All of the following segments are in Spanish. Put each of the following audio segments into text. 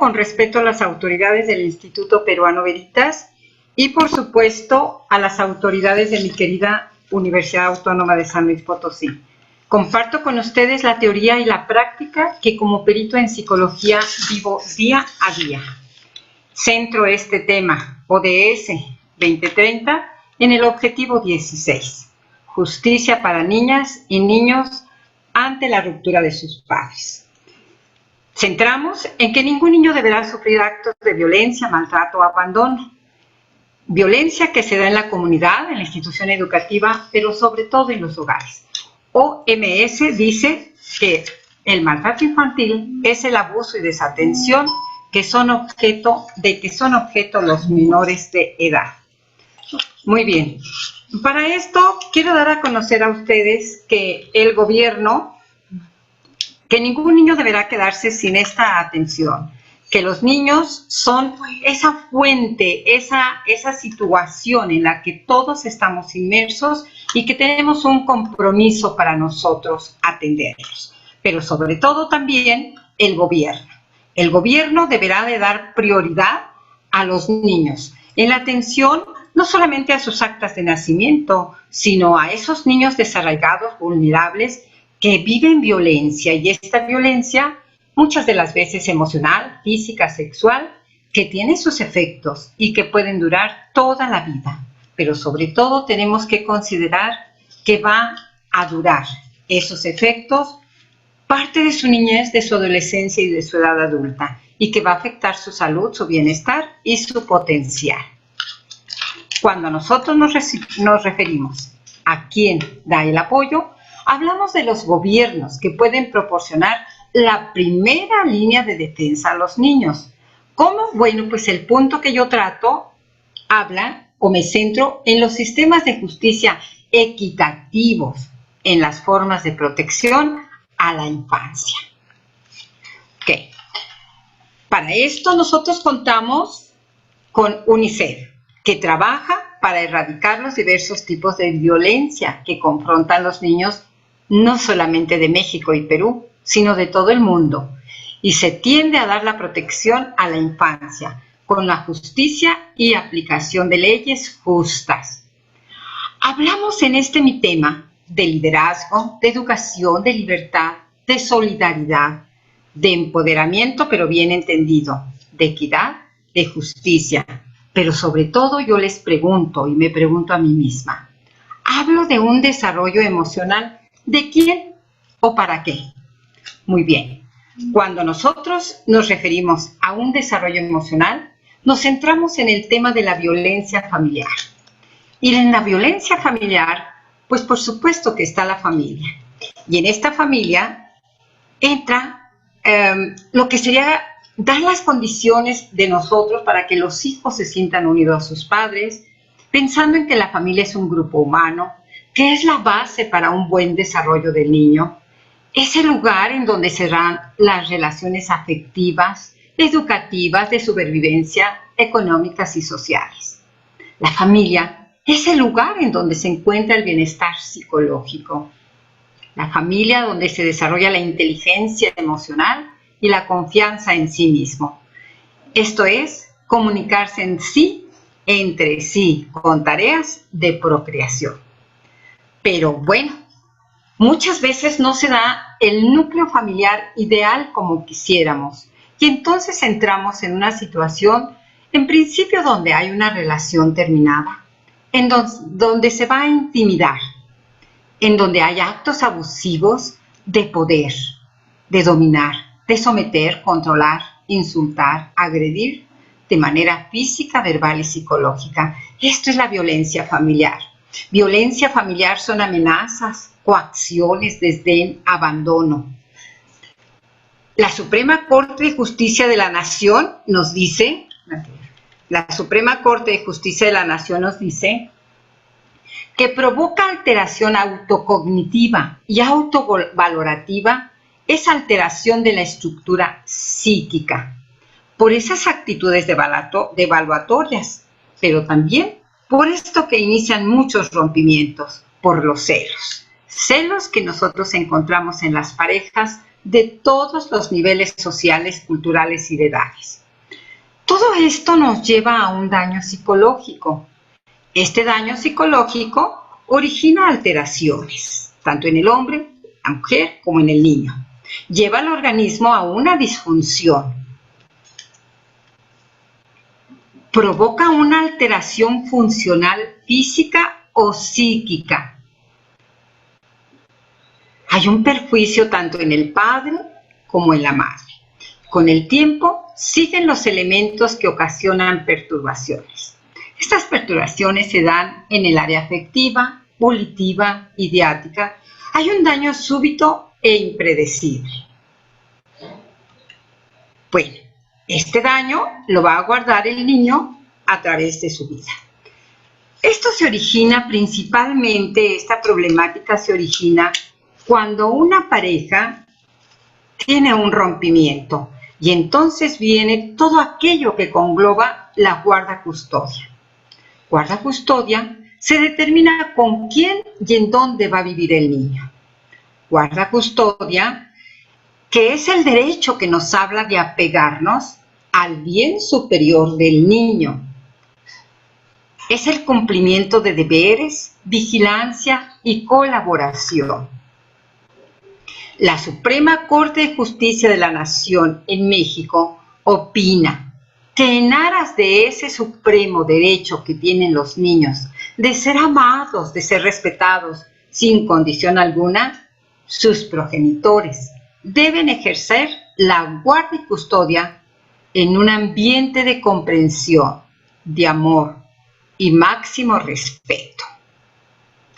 con respeto a las autoridades del Instituto Peruano Veritas y, por supuesto, a las autoridades de mi querida Universidad Autónoma de San Luis Potosí. Comparto con ustedes la teoría y la práctica que como perito en psicología vivo día a día. Centro este tema, ODS 2030, en el objetivo 16, justicia para niñas y niños ante la ruptura de sus padres. Centramos en que ningún niño deberá sufrir actos de violencia, maltrato o abandono. Violencia que se da en la comunidad, en la institución educativa, pero sobre todo en los hogares. OMS dice que el maltrato infantil es el abuso y desatención que son objeto los menores de edad. Muy bien. Para esto quiero dar a conocer a ustedes que el gobierno, que ningún niño deberá quedarse sin esta atención, que los niños son esa fuente, esa situación en la que todos estamos inmersos y que tenemos un compromiso para nosotros atenderlos. Pero sobre todo también el gobierno. El gobierno deberá de dar prioridad a los niños en la atención no solamente a sus actas de nacimiento, sino a esos niños desarraigados, vulnerables, que viven violencia, y esta violencia muchas de las veces emocional, física, sexual, que tiene sus efectos y que pueden durar toda la vida. Pero sobre todo tenemos que considerar que va a durar esos efectos parte de su niñez, de su adolescencia y de su edad adulta, y que va a afectar su salud, su bienestar y su potencial. Cuando nosotros nos referimos a quién da el apoyo, hablamos de los gobiernos que pueden proporcionar la primera línea de defensa a los niños. ¿Cómo? Bueno, pues el punto que yo trato habla o me centro en los sistemas de justicia equitativos, en las formas de protección a la infancia. Okay. Para esto nosotros contamos con UNICEF, que trabaja para erradicar los diversos tipos de violencia que confrontan los niños, no solamente de México y Perú, sino de todo el mundo, y se tiende a dar la protección a la infancia con la justicia y aplicación de leyes justas. Hablamos en este mi tema de liderazgo, de educación, de libertad, de solidaridad, de empoderamiento, pero bien entendido, de equidad, de justicia. Pero sobre todo yo les pregunto, y me pregunto a mí misma, ¿hablo de un desarrollo emocional de quién o para qué? Muy bien, cuando nosotros nos referimos a un desarrollo emocional, nos centramos en el tema de la violencia familiar. Y en la violencia familiar, pues por supuesto que está la familia. Y en esta familia entra lo que sería dar las condiciones de nosotros para que los hijos se sientan unidos a sus padres, pensando en que la familia es un grupo humano, que es la base para un buen desarrollo del niño. Es el lugar en donde se dan las relaciones afectivas, educativas, de supervivencia, económicas y sociales. La familia es el lugar en donde se encuentra el bienestar psicológico. La familia donde se desarrolla la inteligencia emocional y la confianza en sí mismo. Esto es, comunicarse en sí, entre sí, con tareas de procreación. Pero bueno, muchas veces no se da el núcleo familiar ideal como quisiéramos, y entonces entramos en una situación, en principio, donde hay una relación terminada, en donde se va a intimidar, en donde hay actos abusivos de poder, de dominar, de someter, controlar, insultar, agredir de manera física, verbal y psicológica. Esto es la violencia familiar. Violencia familiar son amenazas, coacciones, desdén, abandono. La Suprema Corte de Justicia de la Nación nos dice, que provoca alteración autocognitiva y autovalorativa es alteración de la estructura psíquica por esas actitudes devaluatorias, pero también por esto que inician muchos rompimientos, por los celos. Celos que nosotros encontramos en las parejas de todos los niveles sociales, culturales y de edades. Todo esto nos lleva a un daño psicológico. Este daño psicológico origina alteraciones, tanto en el hombre, la mujer, como en el niño. Lleva al organismo a una disfunción. Provoca una alteración funcional física o psíquica. Hay un perjuicio tanto en el padre como en la madre. Con el tiempo siguen los elementos que ocasionan perturbaciones. Estas perturbaciones se dan en el área afectiva, volitiva, ideática. Hay un daño súbito e impredecible. Bueno, este daño lo va a guardar el niño a través de su vida. Esto se origina principalmente, esta problemática se origina cuando una pareja tiene un rompimiento y entonces viene todo aquello que engloba la guarda-custodia. Guarda-custodia se determina con quién y en dónde va a vivir el niño. Guarda-custodia, que es el derecho que nos habla de apegarnos al bien superior del niño. Es el cumplimiento de deberes, vigilancia y colaboración. La Suprema Corte de Justicia de la Nación en México opina que en aras de ese supremo derecho que tienen los niños de ser amados, de ser respetados sin condición alguna, sus progenitores deben ejercer la guardia y custodia en un ambiente de comprensión, de amor y máximo respeto.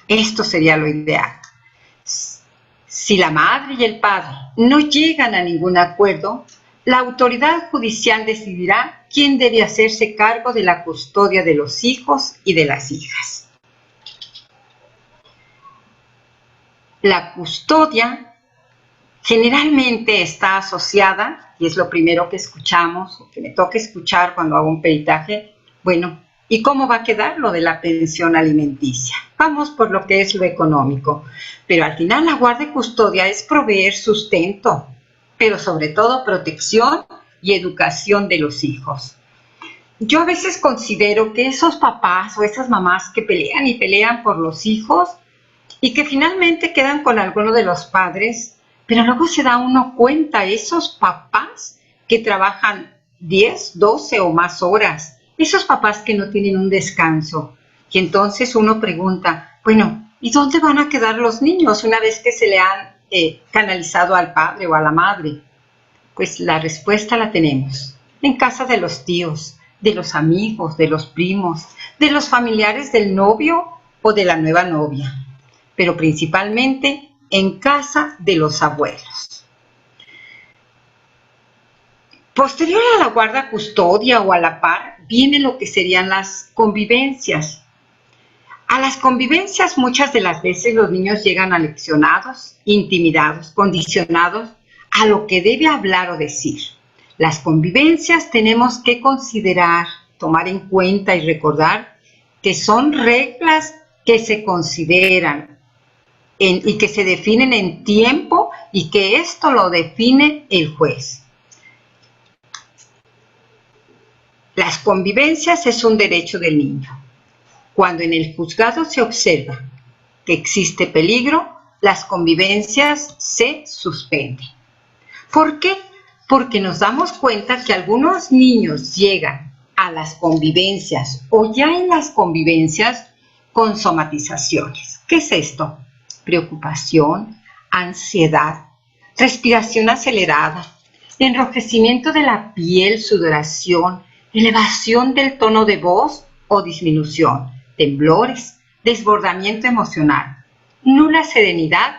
Esto sería lo ideal. Si la madre y el padre no llegan a ningún acuerdo, la autoridad judicial decidirá quién debe hacerse cargo de la custodia de los hijos y de las hijas. La custodia generalmente está asociada, y es lo primero que escuchamos, o que me toca escuchar cuando hago un peritaje, bueno, ¿y cómo va a quedar lo de la pensión alimenticia? Vamos por lo que es lo económico, pero al final la guardia y custodia es proveer sustento, pero sobre todo protección y educación de los hijos. Yo a veces considero que esos papás o esas mamás que pelean y pelean por los hijos y que finalmente quedan con alguno de los padres, pero luego se da uno cuenta, esos papás que trabajan 10, 12 o más horas, esos papás que no tienen un descanso. Y entonces uno pregunta, bueno, ¿y dónde van a quedar los niños una vez que se le han canalizado al padre o a la madre? Pues la respuesta la tenemos en casa de los tíos, de los amigos, de los primos, de los familiares del novio o de la nueva novia, pero principalmente en casa de los abuelos. Posterior a la guarda custodia o a la par, viene lo que serían las convivencias. A las convivencias muchas de las veces los niños llegan aleccionados, intimidados, condicionados a lo que debe hablar o decir. Las convivencias tenemos que considerar, tomar en cuenta y recordar que son reglas que se consideran y que se definen en tiempo y que esto lo define el juez. Las convivencias es un derecho del niño. Cuando en el juzgado se observa que existe peligro, las convivencias se suspenden. ¿Por qué? Porque nos damos cuenta que algunos niños llegan a las convivencias o ya en las convivencias con somatizaciones. ¿Qué es esto? Preocupación, ansiedad, respiración acelerada, enrojecimiento de la piel, sudoración, elevación del tono de voz o disminución, temblores, desbordamiento emocional, nula serenidad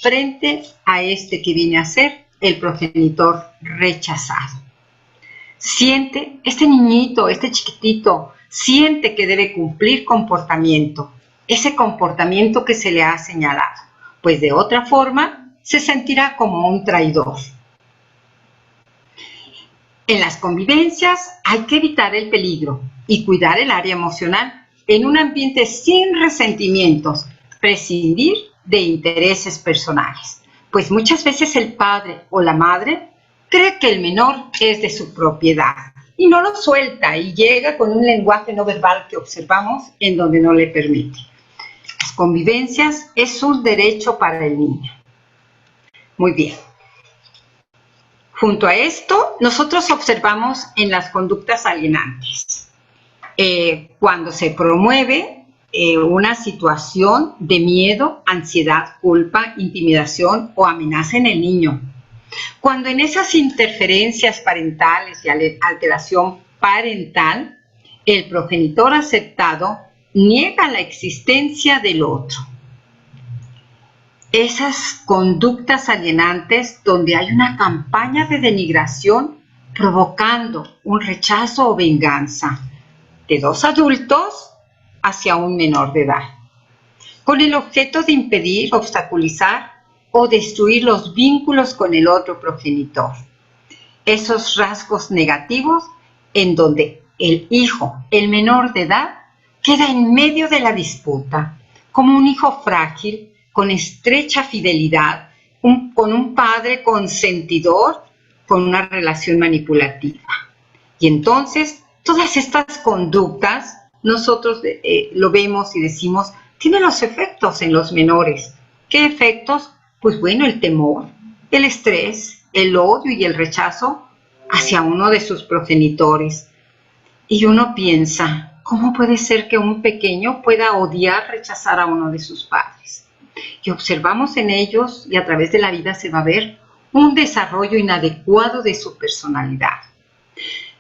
frente a este que viene a ser el progenitor rechazado. Siente, este niñito, este chiquitito, siente que debe cumplir comportamiento, ese comportamiento que se le ha señalado, pues de otra forma se sentirá como un traidor. En las convivencias hay que evitar el peligro y cuidar el área emocional en un ambiente sin resentimientos, prescindir de intereses personales. Pues muchas veces el padre o la madre cree que el menor es de su propiedad y no lo suelta y llega con un lenguaje no verbal que observamos en donde no le permite. Las convivencias es un derecho para el niño. Muy bien. Junto a esto, nosotros observamos en las conductas alienantes. Cuando se promueve una situación de miedo, ansiedad, culpa, intimidación o amenaza en el niño. Cuando en esas interferencias parentales y alteración parental, el progenitor aceptado niega la existencia del otro. Esas conductas alienantes donde hay una campaña de denigración provocando un rechazo o venganza de dos adultos hacia un menor de edad, con el objeto de impedir, obstaculizar o destruir los vínculos con el otro progenitor. Esos rasgos negativos en donde el hijo, el menor de edad, queda en medio de la disputa, como un hijo frágil, con estrecha fidelidad, con un padre consentidor, con una relación manipulativa. Y entonces, todas estas conductas, nosotros lo vemos y decimos, tienen los efectos en los menores. ¿Qué efectos? Pues bueno, el temor, el estrés, el odio y el rechazo hacia uno de sus progenitores. Y uno piensa, ¿cómo puede ser que un pequeño pueda odiar, rechazar a uno de sus padres? Y observamos en ellos, y a través de la vida se va a ver, un desarrollo inadecuado de su personalidad.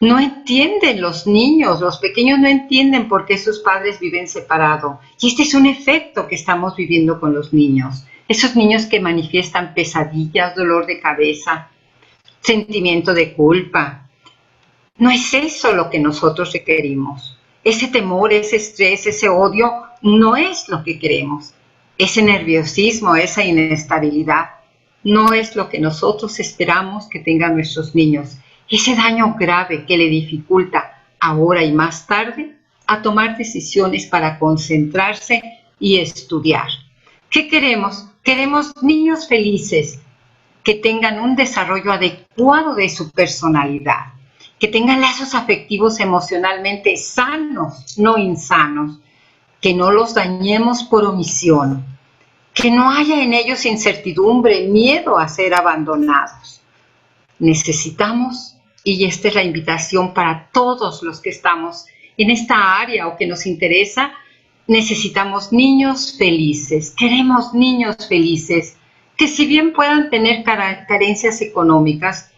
No entienden los niños, los pequeños no entienden por qué sus padres viven separados. Y este es un efecto que estamos viviendo con los niños. Esos niños que manifiestan pesadillas, dolor de cabeza, sentimiento de culpa. No es eso lo que nosotros requerimos. Ese temor, ese estrés, ese odio, no es lo que queremos. Ese nerviosismo, esa inestabilidad, no es lo que nosotros esperamos que tengan nuestros niños. Ese daño grave que le dificulta ahora y más tarde a tomar decisiones para concentrarse y estudiar. ¿Qué queremos? Queremos niños felices, que tengan un desarrollo adecuado de su personalidad, que tengan lazos afectivos emocionalmente sanos, no insanos, que no los dañemos por omisión, que no haya en ellos incertidumbre, miedo a ser abandonados. Necesitamos, y esta es la invitación para todos los que estamos en esta área o que nos interesa, necesitamos niños felices, queremos niños felices, que si bien puedan tener carencias económicas,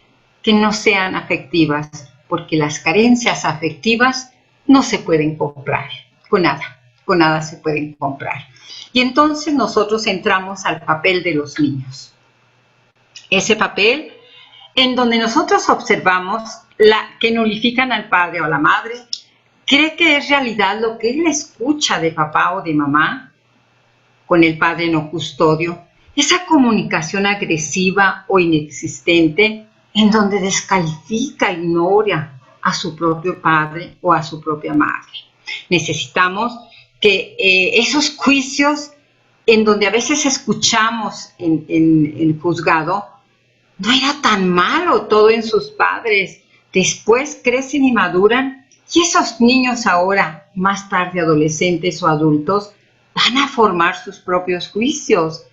que no sean afectivas, porque las carencias afectivas no se pueden comprar, con nada se pueden comprar. Y entonces nosotros entramos al papel de los niños. Ese papel en donde nosotros observamos que nulifican al padre o a la madre, cree que es realidad lo que él escucha de papá o de mamá con el padre no custodio, esa comunicación agresiva o inexistente en donde descalifica, ignora a su propio padre o a su propia madre. Necesitamos que esos juicios en donde a veces escuchamos en el juzgado, no era tan malo todo en sus padres, después crecen y maduran y esos niños ahora, más tarde adolescentes o adultos, van a formar sus propios juicios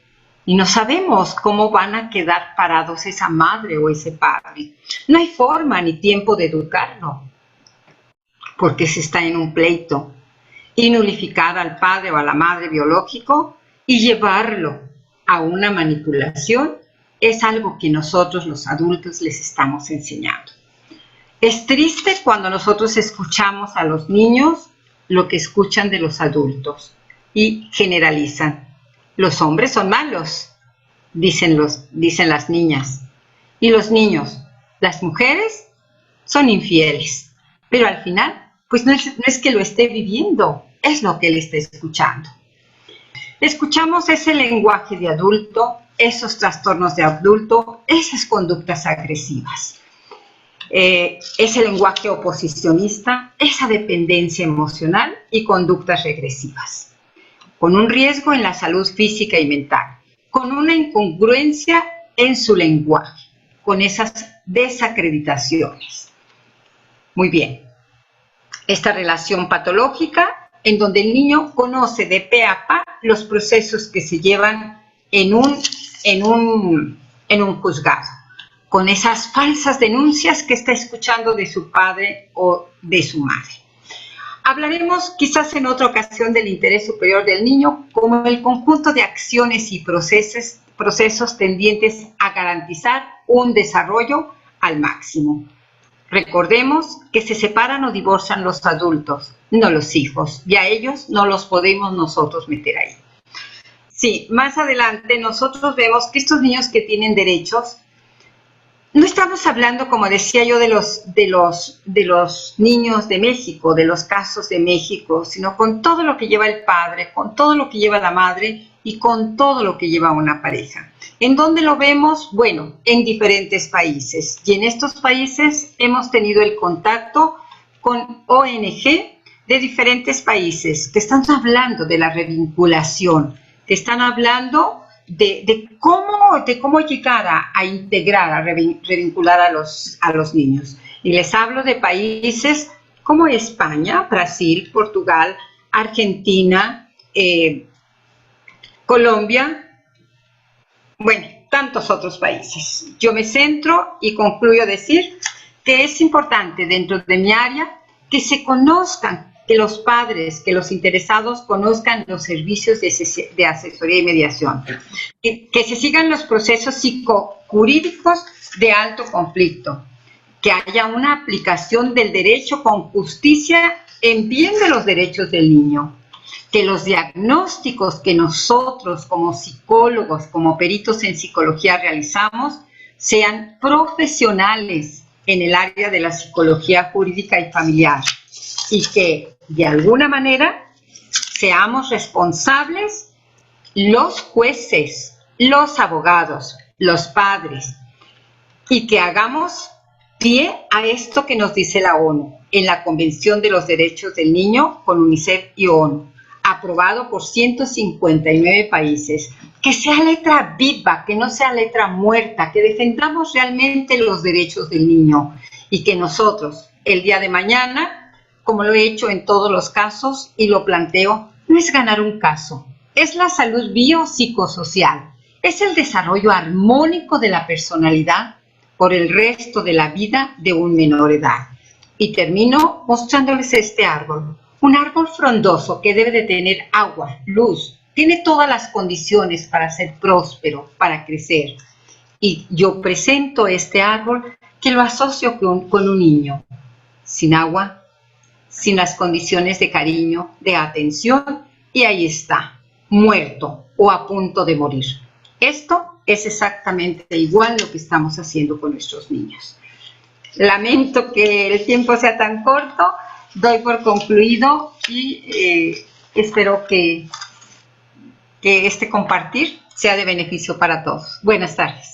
y no sabemos cómo van a quedar parados esa madre o ese padre. No hay forma ni tiempo de educarlo porque se está en un pleito y nulificar al padre o a la madre biológico y llevarlo a una manipulación es algo que nosotros los adultos les estamos enseñando. Es triste cuando nosotros escuchamos a los niños lo que escuchan de los adultos y generalizan. Los hombres son malos, dicen las niñas. Y los niños, las mujeres, son infieles. Pero al final, pues no es que lo esté viviendo, es lo que él está escuchando. Escuchamos ese lenguaje de adulto, esos trastornos de adulto, esas conductas agresivas. Ese lenguaje oposicionista, esa dependencia emocional y conductas regresivas, con un riesgo en la salud física y mental. con una incongruencia en su lenguaje, con esas desacreditaciones. Muy bien. Esta relación patológica en donde el niño conoce de pe a pa los procesos que se llevan en un juzgado, con esas falsas denuncias que está escuchando de su padre o de su madre. Hablaremos quizás en otra ocasión del interés superior del niño como el conjunto de acciones y procesos tendientes a garantizar un desarrollo al máximo. Recordemos que se separan o divorcian los adultos, no los hijos, y a ellos no los podemos nosotros meter ahí. Sí, más adelante nosotros vemos que estos niños que tienen derechos, no estamos hablando, como decía yo, de los niños de México, de los casos de México, sino con todo lo que lleva el padre, con todo lo que lleva la madre y con todo lo que lleva una pareja. ¿En dónde lo vemos? Bueno, en diferentes países. Y en estos países hemos tenido el contacto con ONG de diferentes países que están hablando de la revinculación, que están hablando de cómo llegar a integrar, a revincular a los niños. Y les hablo de países como España, Brasil, Portugal, Argentina, Colombia, bueno, tantos otros países. Yo me centro y concluyo decir que es importante dentro de mi área que se conozcan, que los padres, que los interesados conozcan los servicios de asesoría y mediación, que se sigan los procesos psicojurídicos de alto conflicto, que haya una aplicación del derecho con justicia en bien de los derechos del niño, que los diagnósticos que nosotros como psicólogos, como peritos en psicología realizamos, sean profesionales en el área de la psicología jurídica y familiar y que de alguna manera seamos responsables los jueces, los abogados, los padres y que hagamos pie a esto que nos dice la ONU en la Convención de los Derechos del Niño con UNICEF y ONU, aprobado por 159 países, que sea letra viva, que no sea letra muerta, que defendamos realmente los derechos del niño y que nosotros, el día de mañana, como lo he hecho en todos los casos y lo planteo, no es ganar un caso, es la salud biopsicosocial, es el desarrollo armónico de la personalidad por el resto de la vida de un menor edad. Y termino mostrándoles este árbol. Un árbol frondoso que debe de tener agua, luz, tiene todas las condiciones para ser próspero, para crecer. Y yo presento este árbol que lo asocio con un niño, sin agua, sin las condiciones de cariño, de atención, y ahí está, muerto o a punto de morir. Esto es exactamente igual lo que estamos haciendo con nuestros niños. Lamento que el tiempo sea tan corto, doy por concluido y espero que este compartir sea de beneficio para todos. Buenas tardes.